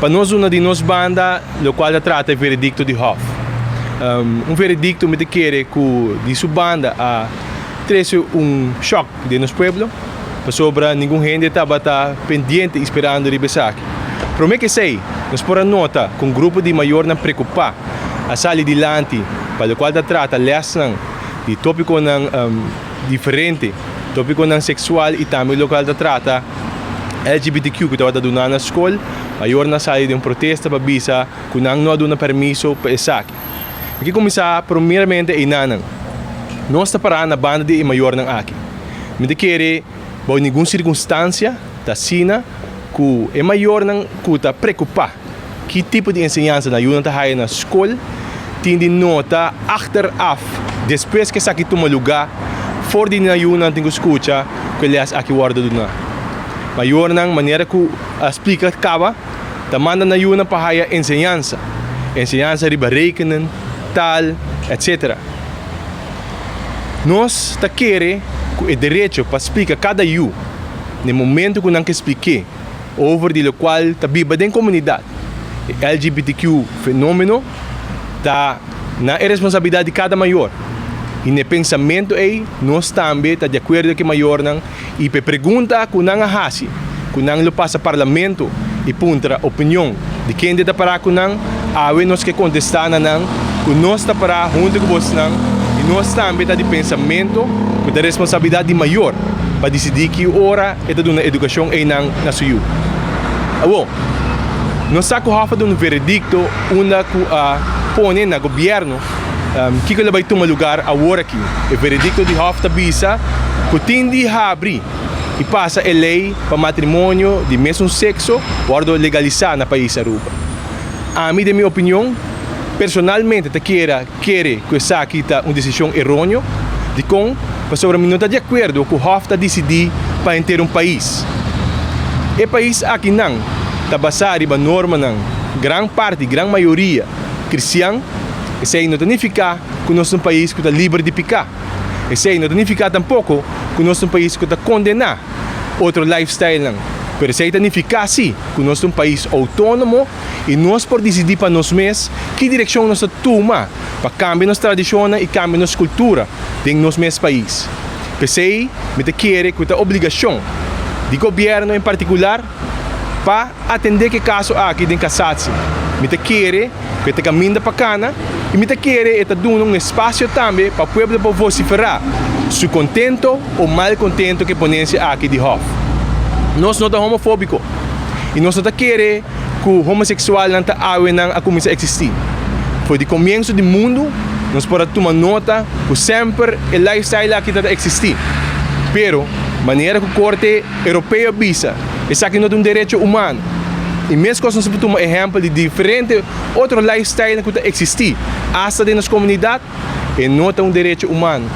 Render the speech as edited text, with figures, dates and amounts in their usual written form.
Para nós, uma de nós banda, o qual trata o veredicto de Hof. Veredicto me quer que de sua banda a trazer choque de nosso pueblo, sobre nenhum gente estava pendiente esperando ribesaque. Para mim que sei, nós podemos nota que grupo de maior não preocupar a sair dilante para o qual trata lesson de tópico diferente, tópico sexual e também o qual trata LGBTQ que estava dando na escola, maior na saída de protesta para bisa que não dá permisso para esse aqui. Aqui começar primeiramente em Nanang. Nós está parando na banda de maior não aqui. Me quer por nenhuma circunstância da sina que é maior não que está preocupar que tipo de ensinança na yuna tá na escola tem de nota achteraf depois que aqui toma lugar for de na yuna tem que escutar que aliás aqui guarda do na maior não maneira que explica acaba da manda na yuna para ensinança riba rekenen tal etc. Nós tá querer o direito para explicar cada you no momento que não que expliquei over de lo qual tá viva dentro da comunidade LGBTQ fenômeno tá na responsabilidade de cada maior e no pensamento aí nós também tá de acordo que maior não e pergunta que não hasi que não lo passa parlamento e punta opinião de quem está para que não awe nós que contestar não que nós está para junto com você não e nós também tá de pensamento com a responsabilidade de maior para decidir que hora é da educação aí na suyo. Awo, nós está com de veredicto onde põe na governo que ele vai tomar lugar agora aqui. O veredicto de Hof bisa que tem de abrir e passa a lei para matrimônio de mesmo sexo guardo legalizar na país Aruba. A mim, de minha opinião, personalmente, quer que essa aqui está uma decisão errônea de como, sobre mim não está de acordo com o Hof decidir para ter país. E país aqui não está basado em norma não, grande parte, grande maioria cristã, isso aí não significa que nós somos um país que está livre de pecar. Isso aí não significa tampouco que nós somos um país que está condenar outro lifestyle não. Pero isso aí significa sim que nós somos um país autônomo e nós podemos decidir para nós mesmos que direção nós tomar para cambiar nossa tradição e cambiar nossa cultura dentro do nosso mesmo país. Isso aí me quer que a obrigação do governo em particular para atender que caso aqui dentro casado. Me quer que te caminha para cana e me quer que dando espaço também para o povo vociferar se contento ou mal contento que ponência aqui de Hof. Nós não somos homofóbicos e nós não queremos que o homossexual não a começar a existir. Foi de começo do mundo, nós podemos tomar nota que sempre o lifestyle aqui está a existir. Pero, maneira que o corte europeu visa, isso aqui não é um direito humano. E mesmo que nós podemos tomar exemplo de diferentes outros lifestyle que está a existir, hasta dentro da comunidade, e não é um direito humano.